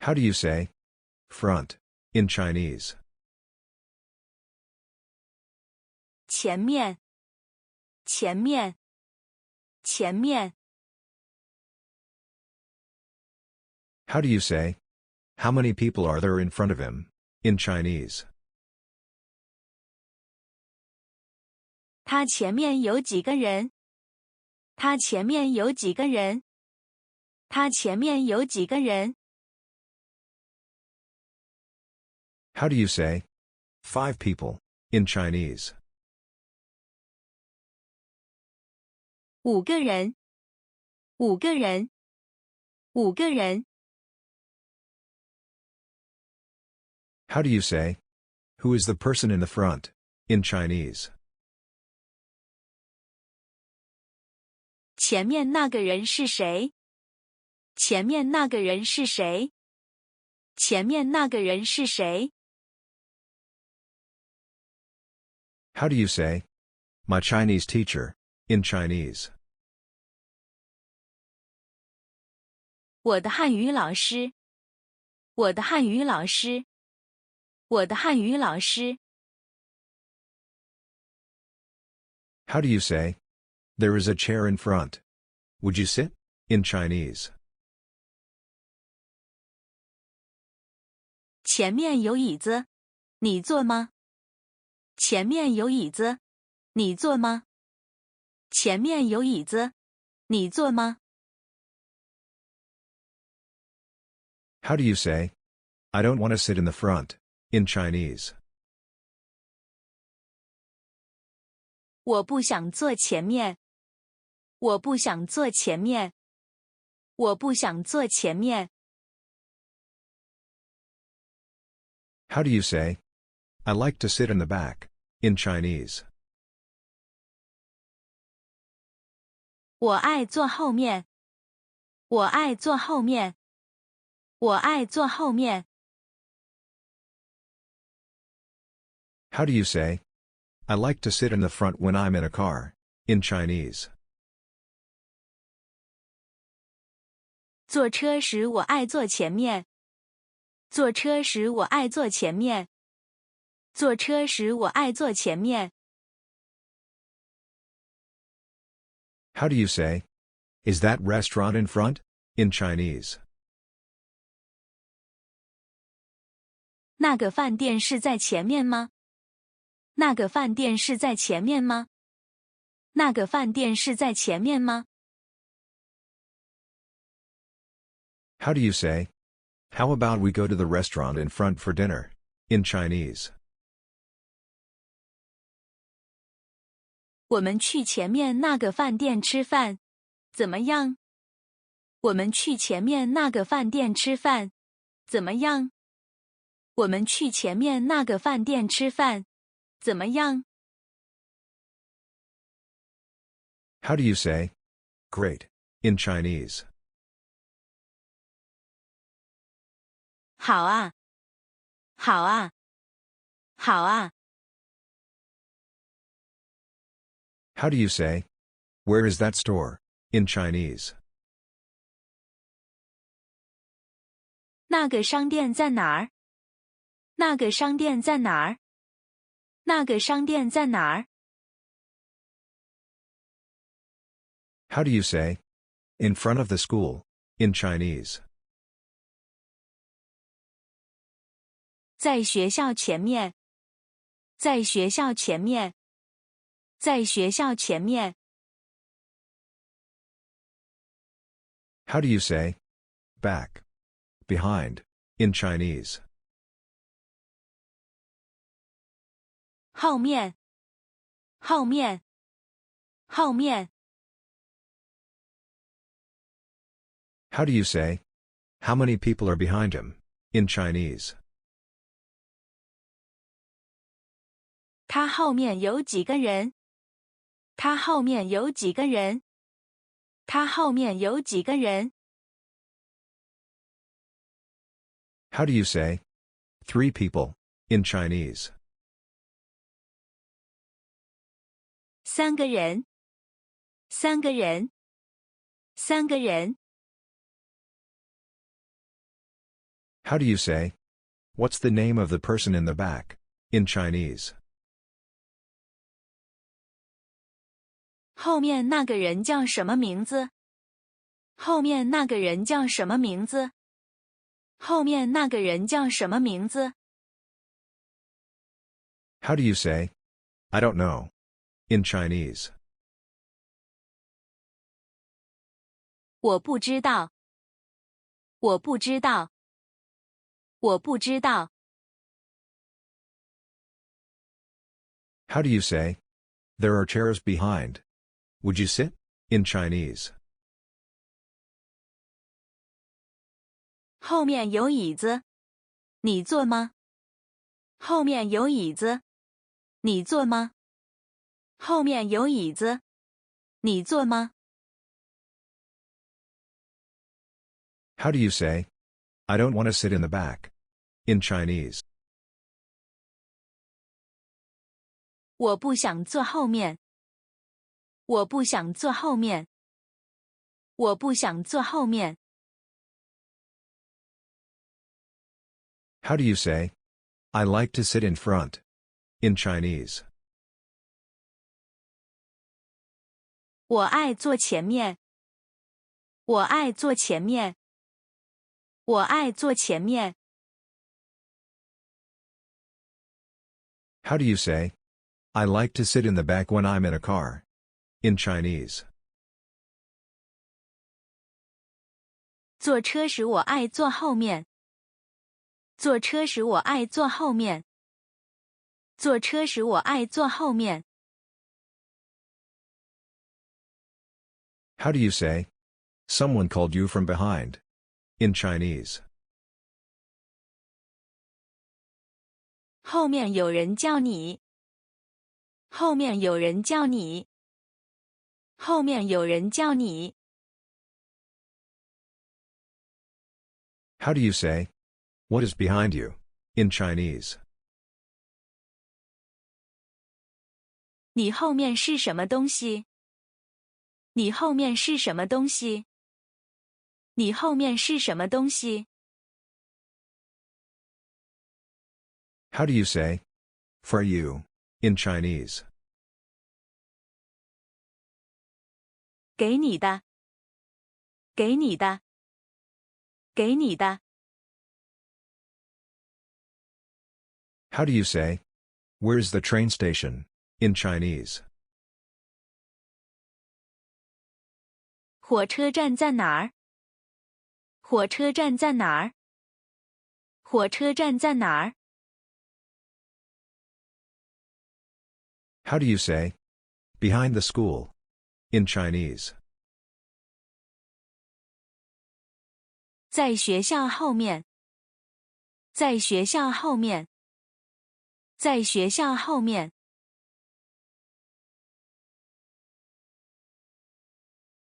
How do you say front in Chinese? 前面，前面，前面。How do you say how many people are there in front of him in Chinese? 他前面有几个人？他前面有几个人？他前面有几个人？ How do you say 5 people in Chinese? 5个人，5个人，5个人。How do you say who is the person in the front in Chinese? 前面那个人是谁？前面那个人是谁？前面那个人是谁？ How do you say my Chinese teacher in Chinese? 我的汉语老师，我的汉语老师，我的汉语老师。How do you say there is a chair in front? Would you sit in Chinese? 前面有椅子，你坐吗？前面有椅子，你坐吗？前面有椅子，你坐吗？ How do you say I don't want to sit in the front in Chinese? 我不想坐前面，我不想坐前面，我不想坐前面。How do you say I like to sit in the back in Chinese? 我爱坐后面，我爱坐后面，我爱坐后面。How do you say I like to sit in the front when I'm in a car in Chinese? 坐车时我爱坐前面，坐车时我爱坐前面，坐车时我爱坐前面。How do you say is that restaurant in front in Chinese? 那个饭店是在前面吗？那个饭店是在前面吗？那个饭店是在前面吗？ How do you say how about we go to the restaurant in front for dinner in Chinese? 我们去前面那个饭店吃饭，怎么样？我们去前面那个饭店吃饭，怎么样？我们去前面那个饭店吃饭，怎么样？ How do you say great in Chinese? 好啊，好啊，好啊。How do you say where is that store in Chinese? 那个商店在哪儿？那个商店在哪儿？那个商店在哪儿？ How do you say in front of the school in Chinese? 在学校前面，在学校前面，在学校前面。How do you say back, behind in Chinese? 后面，后面，后面。How do you say how many people are behind him in Chinese? 他后面有几个人？他后面有几个人？他后面有几个人？ How do you say 3 people in Chinese? 3个人，3个人，3个人。How do you say? What's the name of the person in the back? In Chinese. 后面那个人叫什么名字？后面那个人叫什么名字？后面那个人叫什么名字？ How do you say? I don't know. In Chinese. 我不知道。我不知道。我不知道。 How do you say? There are chairs behind. Would you sit? In Chinese. 后面有椅子，你坐吗？后面有椅子，你坐吗？后面有椅子，你坐吗？ How do you say? I don't want to sit in the back. In Chinese. 我不想坐后面。我不想坐后面。我不想坐后面。 How do you say? I like to sit in front. In Chinese. 我爱坐前面。我爱坐前面。我爱坐前面。 How do you say? I like to sit in the back when I'm in a car. In Chinese. 坐车时我爱坐后面。坐车时我爱坐后面。坐车时我爱坐后面。 How do you say? Someone called you from behind. In Chinese. 后面有人叫你。后面有人叫你。后面有人叫你。 How do you say? What is behind you? In Chinese. 你后面是什么东西？你后面是什么东西？你后面是什么东西？ How do you say? For you. In Chinese. 给你的。给你的。给你的。 How do you say? Where's the train station? In Chinese. 火车站在哪儿？火车站在哪儿？火车站在哪儿？ How do you say? Behind the school. In Chinese. 在学校后面。在学校后面。在学校后面。